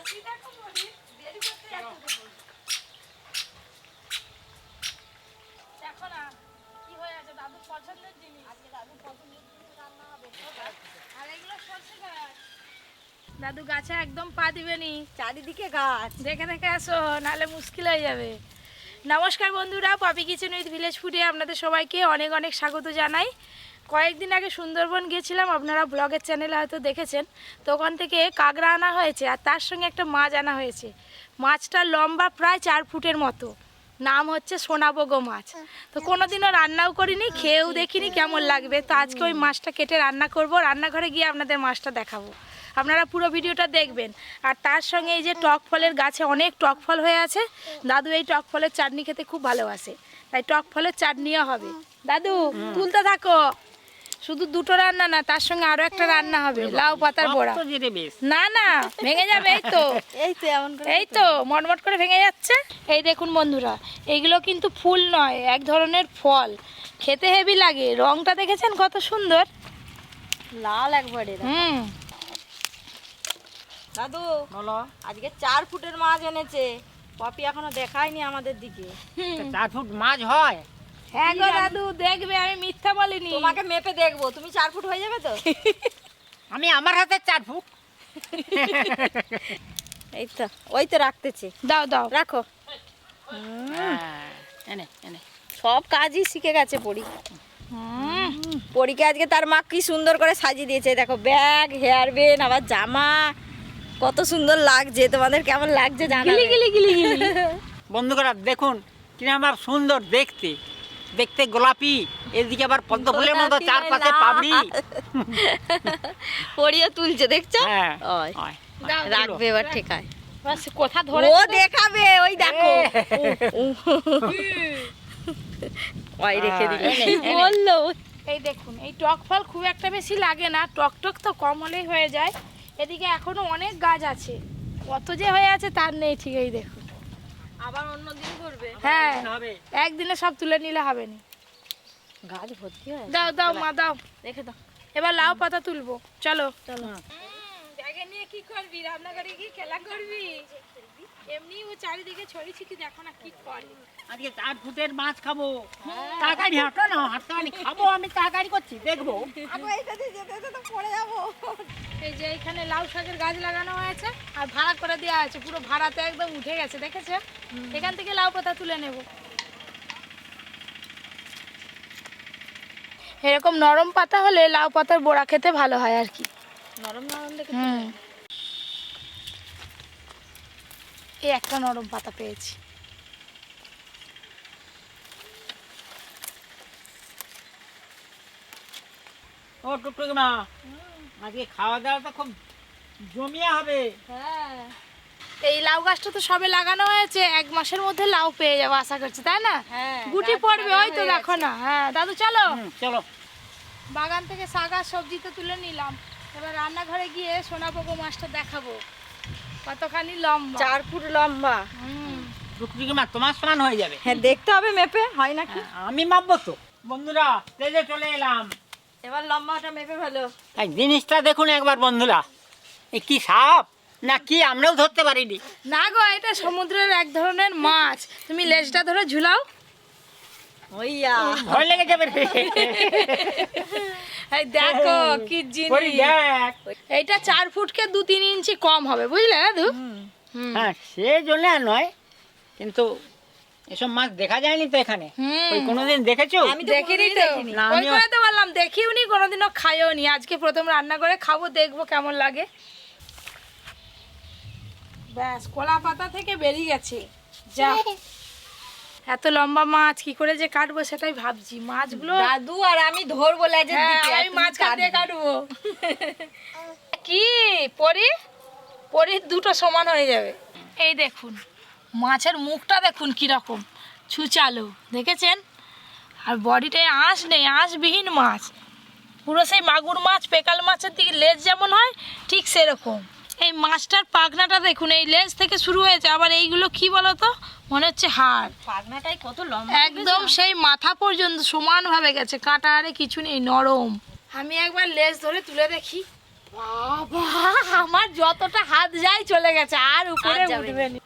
দেখো না কি হয়ে আছে, দাদুর পছন্দের জিনিস। আজকে দাদুর পছন্দের জিনিস রান্না হবে। আর এগুলো সরষে গাছ। দাদু গাছে একদম পা দিবেনি, চারিদিকে গাছ। দেখে দেখে আসো, নাহলে মুশকিল হয়ে যাবে। নমস্কার বন্ধুরা, পপি কিচেন উইথ ভিলেজ ফুডে আপনাদের সবাইকে অনেক অনেক স্বাগত জানাই। কয়েকদিন আগে সুন্দরবন গিয়েছিলাম, আপনারা ব্লগের চ্যানেলে হয়তো দেখেছেন। তো ওখান থেকে কাঁকড়া আনা হয়েছে আর তার সঙ্গে একটা মাছ আনা হয়েছে। মাছটা লম্বা প্রায় 4 ফুটের মতো, নাম হচ্ছে সোনাবগো মাছ। তো কোনোদিনও রান্নাও করিনি, খেয়েও দেখিনি কেমন লাগবে। তো আজকে ওই মাছটা কেটে রান্না করব, রান্নাঘরে গিয়ে আপনাদের মাছটা দেখাবো। আপনারা পুরো ভিডিওটা দেখবেন। আর তার সঙ্গে এই যে টক ফলের গাছে অনেক টক ফল হয়ে আছে, দাদু এই টক ফলের চাটনি খেতে খুব ভালোবাসে, তাই টক ফলের চাটনিও হবে। দাদু তুলতে থাকো। শুধু দুটো রান্না না, তার সঙ্গে আরো একটা রান্না হবে, লাউ পাতার বড়া। না না ভেঙে যাবে, এই তো মটমট করে ভেঙে যাচ্ছে। এই দেখুন বন্ধুরা, এইগুলো কিন্তু ফুল নয়, এক ধরনের ফল, খেতে হেভি লাগে। রংটা দেখেছেন কত সুন্দর, লাল একবারে। দাদু বলো, আজকে 4 ফুটের মাছ এনেছে। পপি এখনো দেখায়নি আমাদের দিকে। 4 ফুট মাছ হয়? হ্যাঁ গো দাদু, দেখবে আমি মিথ্যা বলিনি। তোমাকে মেপে দেখবো, তুমি 4 ফুট হয়ে যাবে তো? আমি আমার হাতে 4 ফুট। এই তো ওই তো রাখতেছে। দাও দাও রাখো। এনে এনে সব কাজই শিখে গেছে পরি। পরীকে আজকে তার মা কি সুন্দর করে সাজিয়ে দিয়েছে। দেখো ব্যাগ, হেয়ার বেন, আবার জামা, কত সুন্দর লাগছে। তোমাদের কেমন লাগছে জানাবে। গিলি গিলি গিলি গিলি। বন্ধুরা দেখুন কিনা আমার সুন্দর দেখতে, দেখতে গোলাপি, এদিকে আবার পদ্ম ফুলের মতো চারপাশে পাবড়ি। পরিও তুলছে দেখছো? হ্যাঁ ওই রাখবে এবার ঠিকায়। কথা ধরে ও দেখাবে, ওই দেখো। ওই রেখে দিলে বললো। এই দেখুন, এই টক ফল খুব একটা বেশি লাগে না, টক টক তো কম হলেই হয়ে যায়। এদিকে এখনো অনেক গাছ আছে, কত যে হয়ে আছে তার নেই ঠিক। এই দেখুন, আবার অন্যদিন করবে। হ্যাঁ একদিনে সব তুলে নিলে হবে না, গাছ ভর্তি হয়। দাও দাও মা দাও, রেখে দাও। এবার লাউ পাতা তুলবো, চলো চলো। ব্যাগে নিয়ে কি করবি, রান্নাঘরে কি খেলা করবি? এমনি ও চারিদিকে ছড়ি ছিটি, দেখো না কি করে। আজকে 4 ফুটের মাছ খাবো। তাড়াতাড়ি হাঁটো না, হাঁটতে খাবো। আমি তাড়াতাড়ি করছি, দেখবো। এই যে এখানে লাউ শাকের গাছ লাগানো হয়েছে আর ভাড়া করে দেওয়া আছে, পুরো ভাড়াতে একদম উঠে গেছে, দেখেছে? এখান থেকে লাউ পাতা তুলে নেব। এরকম নরম পাতা হলে লাউ পাতার বড়া খেতে ভালো হয় আর কি, নরম নরম দেখে। এই একটা নরম পাতা পেয়েছি। ও টুকটুকি মা, আজকে খাওয়া দাওয়া তো খুব জমিয়া হবে। হ্যাঁ, এই লাউ গাছটা তো সবে লাগানো হয়েছে, 1 মাসের মধ্যে লাউ পেয়ে যাবো আশা করছি, তাই না? হ্যাঁ, গুটি পড়বে, ওই তো দেখো না। হ্যাঁ দাদু চলো, চলো। বাগান থেকে শাক আর সবজি তো তুলে নিলাম, এবার রান্নাঘরে গিয়ে সোনাবগো মাছটা দেখাবো, কতখানি লম্বা। 4 ফুট লম্বা। টুকটুকি মা তোমার সমান হয়ে যাবে। হ্যাঁ দেখতে হবে মেপে, হয় নাকি। আমি মাপবো তো। বন্ধুরা তেজে চলে এলাম, এবার লম্বাটা মেপে ভালো। এই জিনিসটা দেখুন একবার বন্ধুরা, এ কি সাপ না কি আমরাও ধরতে পারিনি। না গো, এটা সমুদ্রের এক ধরনের মাছ, তুমি লেজটা ধরে ঝুলাও। ওইয়া ভয় লেগে যাবে রে। এই দেখো কি পরি জিনিস, দেখ। এইটা 4 ফুটকে 2-3 ইঞ্চি কম হবে, বুঝলে দাদু? হ্যাঁ সে জন্য আর নয়, কিন্তু এসব মাছ দেখা যায়নি তো এখানে। ওই কোনোদিন দেখেছো? আমি দেখিনি তো, না, ওই আমিও- করে তো বললাম দেখিওনি, কোনোদিনও খাইও নি। আজকে প্রথম রান্না করে খাবো, দেখবো কেমন লাগে। ব্যাস কলা পাতা থেকে বেরিয়ে গেছে, যা। এত লম্বা মাছ কি করে যে কাটবো সেটাই ভাবছি। মাছগুলো দাদু আর আমি ধরবো লেজের হ্যাঁ, দিকে, আমি মাছ কাটতে কাটবো। কি পরি পরির দুটো সমান হয়ে যাবে। এই দেখুন মাছের মুখটা দেখুন কিরকম ছুচালো, দেখেছেন? আর বডিটায় আঁশ নেই, আঁশবিহীন মাছ, পুরো সেই মাগুর মাছ, পেকাল মাছের দিকে লেজ যেমন হয় ঠিক সেরকম। এই মাছটার পাখনাটা দেখুন, এই লেজ থেকে শুরু হয়েছে, আবার এইগুলো কি বলতো, মনে হচ্ছে হাড়। পাখনাটাই কত লম্বা, একদম সেই মাথা পর্যন্ত সমানভাবে গেছে, কাঁটা আরে কিছু নেই, নরম। আমি একবার লেজ ধরে তুলে দেখি। বাবা, আমার যতটা হাত যায় চলে গেছে, আর উপরে আর যাবে উঠবে না।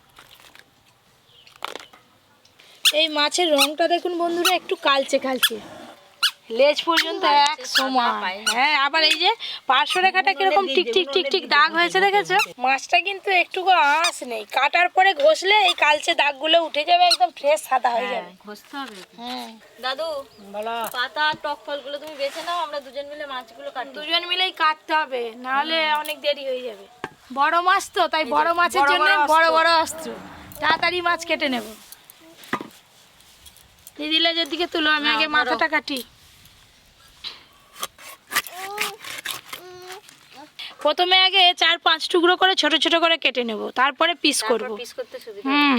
এই মাছের রংটা দেখুন বন্ধুরা, একটু কালচে কালচে, লেজ পর্যন্ত এক সমান। হ্যাঁ, আবার এই যে পার্শ্ব রেখাটা কিরকম ঠিক ঠিক ঠিক ঠিক দাগ হয়েছে দেখেছো? মাছটা কিন্তু একটুকু আঁশ নেই, কাটার পরে ঘষলে এই কালচে দাগগুলো উঠে যাবে, একদম ফ্রেশ সাদা হয়ে যাবে। ঘষতে হবে। হ্যাঁ, দাদু, বলো। পাতা আর টক ফলগুলো তুমি বেছে নাও, আমরা দুজন মিলে মাছগুলো কাটি। দুজন মিলেই কাটতে হবে, নাহলে অনেক দেরি হয়ে যাবে। বড় মাছ তো, তাই বড় মাছের বড় জন্য বড় অস্ত্র। বড় বড় অস্ত্র, তাড়াতাড়ি মাছ কেটে নেব। দিদি লেজের দিকে তুলো, আমি নাও, আগে ধরো। মাথাটা কাটি। প্রথমে আগে 4-5 টুকরো করে ছোট ছোট করে কেটে নেব, তারপরে পিস করব। তারপর পিস করতে সুবিধা। হুম,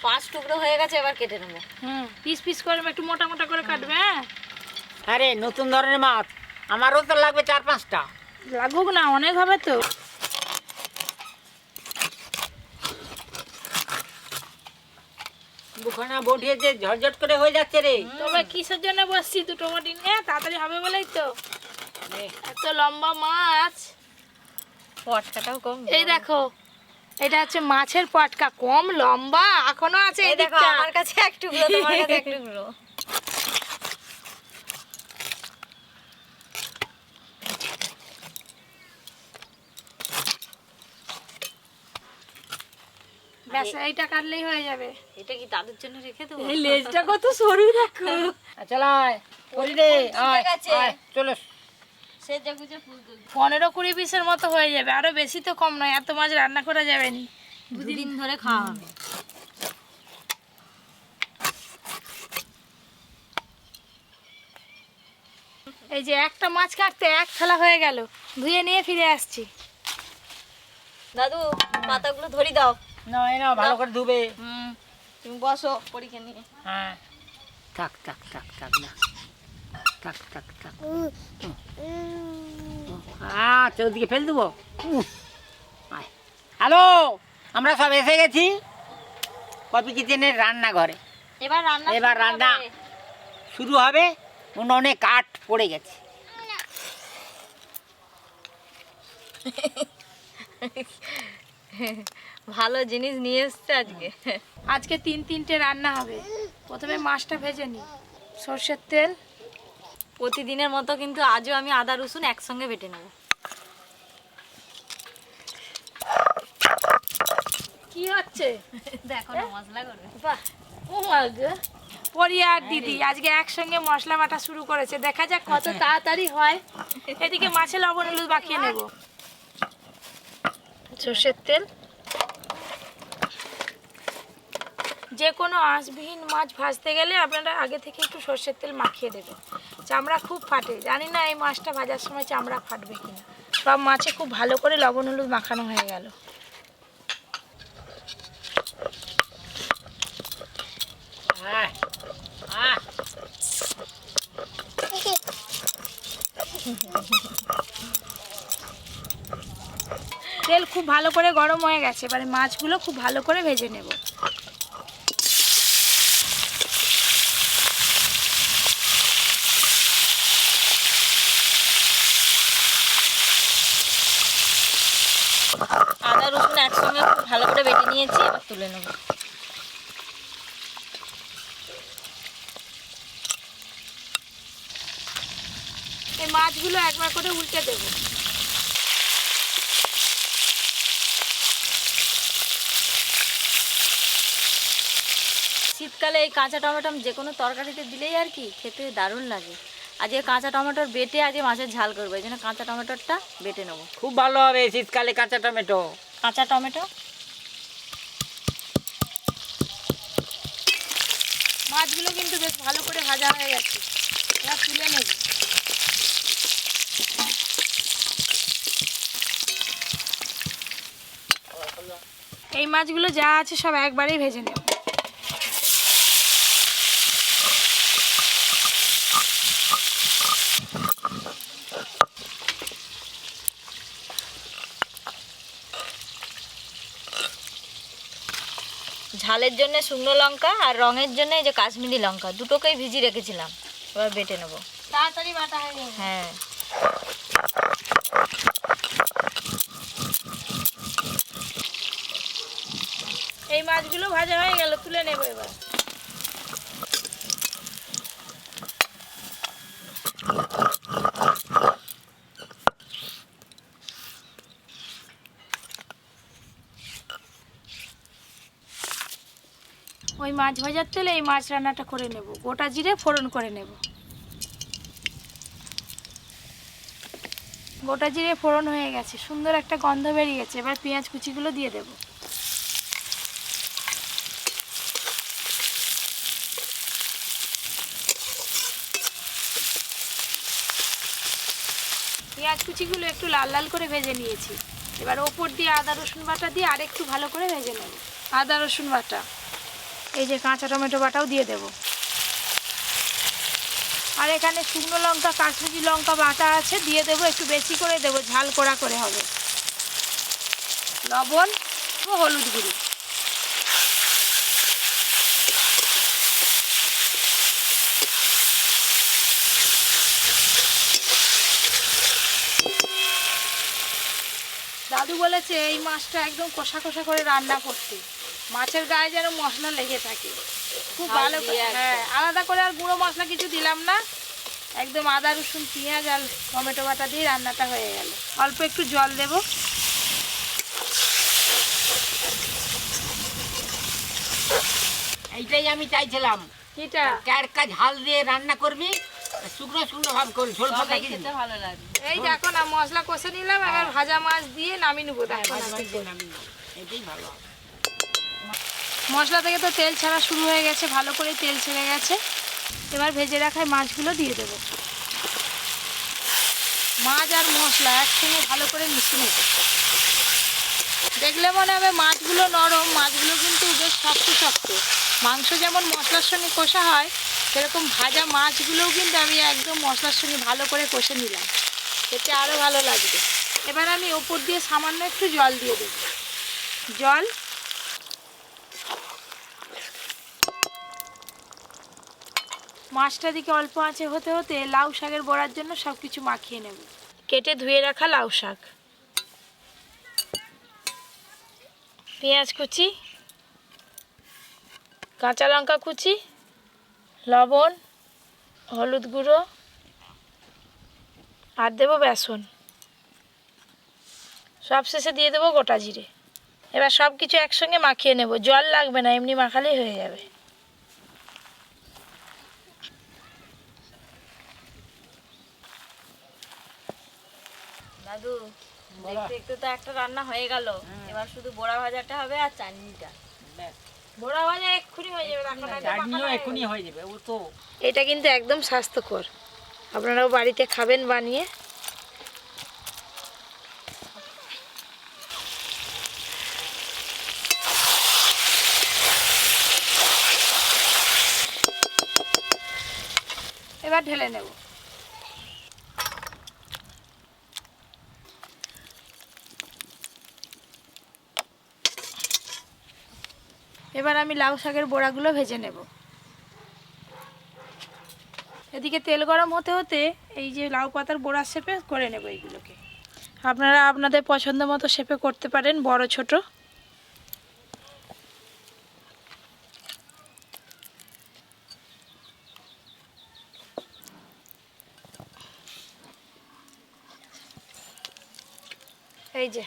5 টুকরো হয়ে গেছে, এবার কেটে নেবো। হুম, পিস পিস করে একটু মোটা মোটা করে কাটবে। হ্যাঁ, আরে নতুন ধরনের মাছ, আমারও তো লাগবে 4-5টা। লাগুক না, অনেক হবে তো। দুখানা বটিয়ে যে ঝটঝট করে হয়ে যাচ্ছে রে। তবে কিসের জন্য বসছি, দুটো মাটি নিয়ে তাড়াতাড়ি হবে বলেই তো। নে, এত লম্বা মাছ, পটকাটাও কম। এই দেখো, এটা হচ্ছে মাছের পটকা, কম লম্বা, এখনো আছে এই দেখো, এদিকটা। আমার কাছে এক টুকরো, তোমার কাছে এক টুকরো। ব্যাস, এইটা কাটলেই হয়ে যাবে। এটা কি দাদুর জন্য রেখে দেবো? এই লেজটা কত সরু দেখো। চল আয়, করি রে, আয়, গেছে। আয়, চলো। সে জাগুজে ফুল তুলছে। 15-20 পিসের মতো হয়ে যাবে, আরো বেশি তো কম নয়, এত মাছ রান্না করা যাবে না। দুদিন ধরে খাওয়া হবে। এই যে একটা মাছ কাটতে এক থালা হয়ে গেল, ধুয়ে নিয়ে ফিরে আসছি। দাদু, পাতাগুলো ধরি দাও। না, এই নাও, ভালো করে ধুবে। তুমি বসো পরীক্ষা নিয়ে। হ্যাঁ, থাক থাক থাক থাক না, থাক থাক থাক। আচ্ছা, ওদিকে ফেল দেবো। হ্যালো, আমরা সব এসে গেছি পপি কিচেনের রান্নাঘরে। এবার রান্না এবার শুরু রান্না হবে। শুরু হবে। উনুনে কাঠ পড়ে গেছে। ভালো জিনিস নিয়ে এসছে আজকে। আজকে 3-3টে রান্না হবে। প্রথমে মাছটা ভেজে নিই, সর্ষের তেল। প্রতিদিনের মতো কিন্তু আজও আমি আদা রসুন একসঙ্গে বেটে নেব। কি হচ্ছে? দেখো না, মশলা করবে। বাহ, ও মা গো, পরি আর দিদি আজকে একসঙ্গে মশলা বাটা শুরু করেছে, দেখা যাক কত তাড়াতাড়ি হয়। এদিকে মাছে লবণ হলুদ মাখিয়ে নেব। সর্ষের তেল। যে কোনো আঁশবিহীন মাছ ভাজতে গেলে আপনারা আগে থেকে একটু সর্ষের তেল মাখিয়ে দেবেন, চামড়া খুব ফাটে। জানি না এই মাছটা ভাজার সময় চামড়া ফাটবে কিনা। সব মাছে খুব ভালো করে লবণ হলুদ মাখানো হয়ে গেল। আয়, আয়। তেল খুব ভালো করে গরম হয়ে গেছে, এবারে মাছগুলো খুব ভালো করে ভেজে নেব। আদা রসুন একসঙ্গে খুব ভালো করে বেটে নিয়েছি, এবার তুলে নেব। এই মাছগুলো একবার করে উল্টে দেবো। শীতকালে এই কাঁচা টমেটো যে কোনো তরকারিতে দিলেই আর কি খেতে দারুণ লাগে। আজকে কাঁচা টমেটোর বেটে আজকে মাছের ঝাল করবো, এই জন্য কাঁচা টমেটোরটা বেটে নেবো। খুব ভালো হবে শীতকালে কাঁচা টমেটো। কাঁচা টমেটো, মাছগুলো কিন্তু বেশ ভালো করে ভাজা হয়ে গেছে, এবার তুলে নেব। এই মাছগুলো যা আছে সব একবারেই ভেজে নেব। ঝালের জন্য শুকনো লঙ্কা আর রঙের জন্য এই যে কাশ্মীরি লঙ্কা দুটোকেই ভিজিয়ে রেখেছিলাম, এবার বেটে নেব। তাড়াতাড়ি বাটা হয়ে যাবে। হ্যাঁ, এই মাছগুলো ভাজা হয়ে গেল, তুলে নেব এবার। ওই মাছ ভাজার তেলে এই মাছ রান্নাটা করে নেব, গোটা জিরে ফোড়ন করে নেব। গোটা জিরে ফোড়ন হয়ে গেছে, সুন্দর একটা গন্ধ বেরিয়ে গেছে। এবার পেঁয়াজ কুচিগুলো দিয়ে দেব। পেঁয়াজ কুচিগুলো একটু লাল লাল করে ভেজে নিয়েছি। এবার ওপর দিয়ে আদা রসুন বাটা দিয়ে আরেকটু ভালো করে ভেজে নেব। আদা রসুন বাটা, এই যে কাঁচা টমেটো বাটাও দিয়ে দেব। আর এখানে শুকনো লঙ্কা কাশ্মীরি লঙ্কা বাটা আছে, দিয়ে দেবো, একটু বেশি করে দেবো, ঝাল কড়া করে হবে। লবণ ও হলুদ গুঁড়ো। দাদু বলেছে এই মাছটা একদম কষা কষা করে রান্না করতে, মাছের গায়ে যেন মশলা লেগে থাকে, খুব ভালো করে। হ্যাঁ, আলাদা করে আর গুঁড়ো মশলা কিছু দিলাম না, একদম আদা রসুন পেঁয়াজ আর টমেটো বাটা দিয়ে রান্নাটা হয়ে গেল। অল্প একটু জল দেব। এইটাই আমি চাইছিলাম, এটা টাটকা ঝাল দিয়ে রান্না করবি, শুকনো শুকনো ভাব করবি, ঝোল ফোল রাখি দিবি। ভালো লাগে। এই দেখো না, মশলা কষে নিলাম, এবার ভাজা মাছ দিয়ে নামিয়ে নেবো। দেখো না, এটাই ভালো। মশলা থেকে তো তেল ছাড়া শুরু হয়ে গেছে, ভালো করে তেল ছেড়ে গেছে। এবার ভেজে রাখা মাছগুলো দিয়ে দেবো। মাছ আর মশলা একসঙ্গে ভালো করে মিশিয়ে নেব। দেখলে মনে হবে মাছগুলো নরম, মাছগুলো কিন্তু বেশ শক্ত শক্ত। মাংস যেমন মশলার সঙ্গে কষা হয়, সেরকম ভাজা মাছগুলোও কিন্তু আমি একদম মশলার সঙ্গে ভালো করে কষে নিলাম, এতে আরও ভালো লাগবে। এবার আমি ওপর দিয়ে সামান্য একটু জল দিয়ে দেব। জল, মাছটা দিকে অল্প আঁচে হতে হতে লাউ শাকের বড়ার জন্য সব কিছু মাখিয়ে নেব। কেটে ধুয়ে রাখা লাউ শাক, পেঁয়াজ কুচি, কাঁচা লঙ্কা কুচি, লবণ, হলুদ গুঁড়ো আর দেবো বেসন। সব শেষে দিয়ে দেবো গোটা জিরে। এবার সব কিছু একসঙ্গে মাখিয়ে নেব, জল লাগবে না, এমনি মাখালেই হয়ে যাবে। দাদু, দেখতে দেখতে তো একটা রান্না হয়ে গেল, এবার শুধু বড়া ভাজাটা হবে আর চাটনিটা। বড়া ভাজা এক্ষুনি হয়ে যাবে, রান্না চাটনিও এখনই হয়ে যাবে, ও তো। এটা কিন্তু একদম স্বাস্থ্যকর, আপনারাও বাড়িতে খাবেন বানিয়ে। এবার ঢেলে নেব। এবার আমি লাউ শাকের বড়াগুলো ভেজে নেব। এদিকে তেল গরম হতে হতে এই যে লাউ পাতার বড়ার শেপে করে নেব এইগুলোকে। আপনারা আপনাদের পছন্দ মতো শেপে করতে পারেন, বড় ছোট। এই যে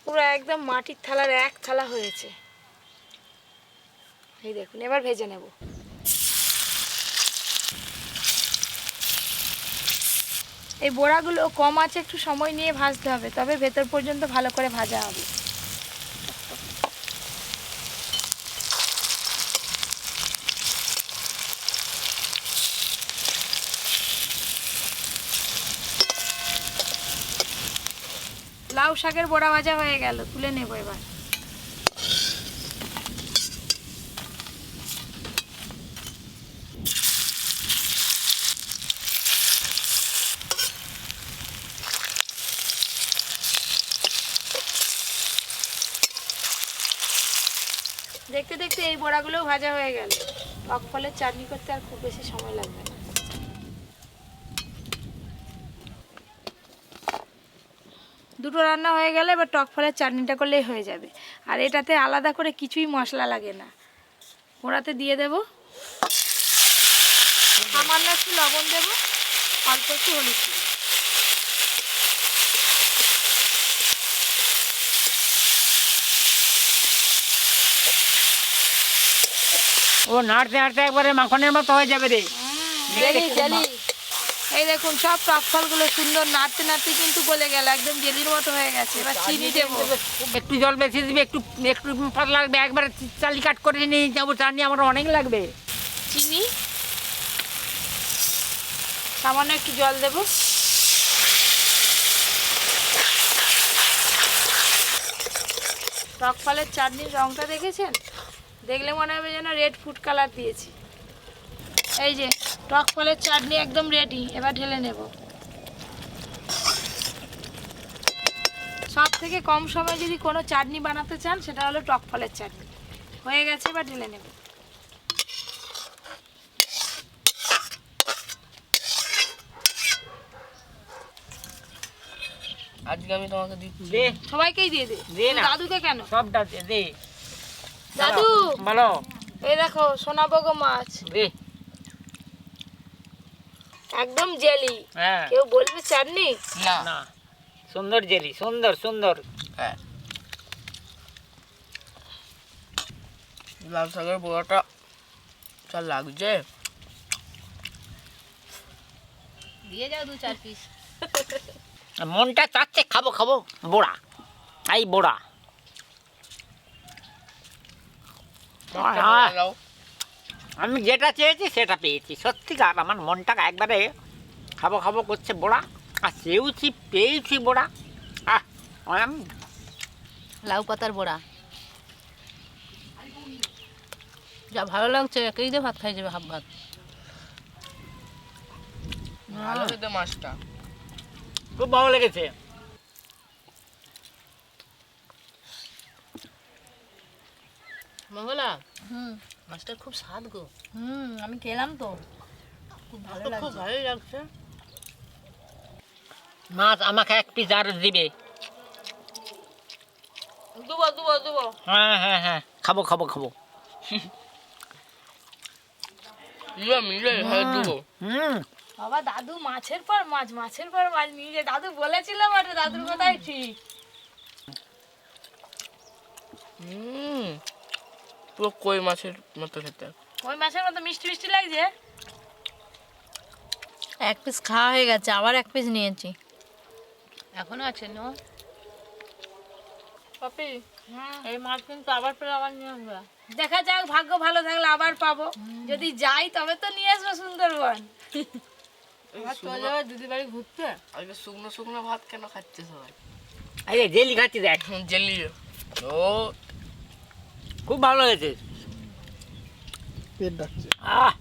পুরো একদম মাটির থালার এক থালা হয়েছে, এই দেখুন। এবার ভেজে নেব। এই বড়াগুলো কম আছে, একটু সময় নিয়ে ভাজতে হবে, তবে ভেতর পর্যন্ত ভালো করে ভাজা হবে। লাউ শাকের বড়া ভাজা হয়ে গেল, তুলে নেব এবার। করতে এই বড়াগুলোও ভাজা হয়ে গেল। টক ফলের চাটনি করতে আর খুব বেশি সময় লাগবে না। দুটো রান্না হয়ে গেলে এবার টক ফলের চাটনিটা করলেই হয়ে যাবে। আর এটাতে আলাদা করে কিছুই মশলা লাগে না। ওড়াতে দিয়ে দেব, সামান্য একটু লবণ দেব, অল্প একটু হলুদ দেব। ও নাড়তে নাড়তে একবারে মাখনের মতো হয়ে যাবে রে। Jelly jelly. এই দেখুন সব টক ফলগুলো সুন্দর নাড়তে নাড়তে কিন্তু গলে গেল, একদম জেলির মতো হয়ে গেছে। এবার চিনি দেবো, একটু জল বেশি দিবি, একটু একটু পাতলা লাগবে, একবারে চালি কাট করে নিয়ে যাবো। চাটনি আমার অনেক লাগবে। চিনি, সামান্য একটু জল দেব। টক ফলের চাটনির রংটা দেখেছেন? দেখলে মনে হবে যেন রেড ফুড কালার দিয়েছি। এই যে টক ফলের চাটনি একদম রেডি। এবার ঢেলে নেব। সব থেকে কম সময়ে যদি কোনো চাটনি বানাতে চান সেটা হলো টক ফলের চাটনি। হয়ে গেছে, এবার ঢেলে নেব। আজকে আমি তোমাকে দিচ্ছি। দে সবাইকেই দিয়ে দে। দে না। দাদুকে কেন? সবটা দে। দাদু বলো। এই দেখো সোনাবগো মাছ, দে। একদম জেলি। হ্যাঁ কেউ বলবে চাটনি? না না, সুন্দর জেলি, সুন্দর সুন্দর। হ্যাঁ, লাল শাকের বড়াটা যা লাগছে। দিয়ে যাও 2-4 পিস। মনটা চাচ্ছে খাবো খাবো বড়া। এই বড়া দাও। আমি যেটা চেয়েছি সেটা পেয়েছি। সত্যিকার আমার মনটা একবারে খাবো খাবো করছে বড়া। আর চেয়েছি পেয়েছি বড়া। লাউ পাতার বড়া যা ভালো লাগছে, একেই দিয়ে ভাত খাই যাবে, হাফ ভাত। ভালো খেতে মাছটা। খুব ভালো লেগেছে। মঙ্গলা, হুম মাছটা খুব স্বাদ গো। আমি খেলাম তো, খুব ভালো খুব লাগছে। ভালোই লাগছে। মাছ আমাকে এক পিস আর দিবে। দেবো দেবো দেবো। হ্যাঁ হ্যাঁ হ্যাঁ, খাবো খাবো খাবো। মিলে হয়ে দেবো। হুম, বাবা দাদু মাছের পর মাছ, মাছের পর মাছ নিয়ে যে দাদু বলেছিলাম, আর দাদুর কথাই ঠিক। পুরো কই মাছের মতো খেতে। ওই মাছের মতো মিষ্টি মিষ্টি লাগছে। 1 পিস খাওয়া হয়ে গেছে, আবার 1 পিস নিয়েছি, এখনো আছে। নো পপি, এই মাছ কিন্তু আবার পেলে আবার নিয়ে আসবে। দেখা যাক, ভাগ্য ভালো থাকলে আবার পাবো। যদি যাই তবে তো নিয়ে আসবো সুন্দরবন। আবার চলে যাবে দিদি বাড়ি ঘুরতে। আজকে শুকনো শুকনো ভাত কেন খাচ্ছে সবাই? এই যে জেলি খাচ্ছি দেখ, জেলি। ও খুব ভালো হয়েছে। আহ,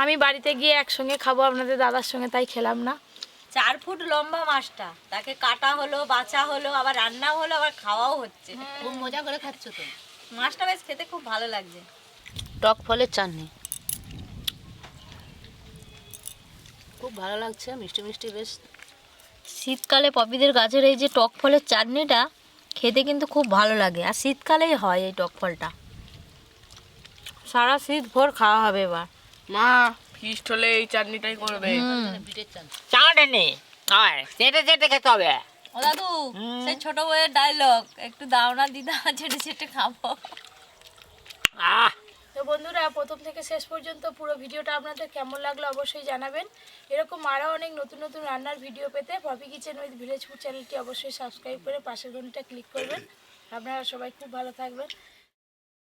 আমি বাড়িতে গিয়ে একসঙ্গে খাবো আপনাদের দাদার সঙ্গে, তাই খেলাম না। 4 ফুট লম্বা মাছটা, তাকে কাটা হলো, বাছা হলো, আবার রান্না হলো, আবার খাওয়াও হচ্ছে। খুব মজা করে খাচ্ছ তো। মাছটা বেশ খেতে খুব ভালো লাগছে। টক ফলের চাটনি খুব ভালো লাগছে, মিষ্টি মিষ্টি বেশ। শীতকালে পপিদের গাছের এই যে টক ফলের চাটনিটা খেতে কিন্তু খুব ভালো লাগে, আর শীতকালেই হয় এই টক ফলটা। সারা শীত ভোর খাওয়া হবে এবার। মা ফিস্ট হলে এই চাটনিটাই করবে। চাটনি হয় চেটে চেটে খেতে হবে। ও দাদু, সেই ছোট বউয়ের ডায়লগ, একটু দাও না দিদা, ছেটে ছেটে খাবো। আহ, তো বন্ধুরা, প্রথম থেকে শেষ পর্যন্ত পুরো ভিডিওটা আপনাদের কেমন লাগলো অবশ্যই জানাবেন। এরকম আরও অনেক নতুন নতুন রান্নার ভিডিও পেতে Popy kitchen with village food চ্যানেলটি অবশ্যই সাবস্ক্রাইব করে পাশের ঘন্টা ক্লিক করবেন। আপনারা সবাই খুব ভালো থাকবেন।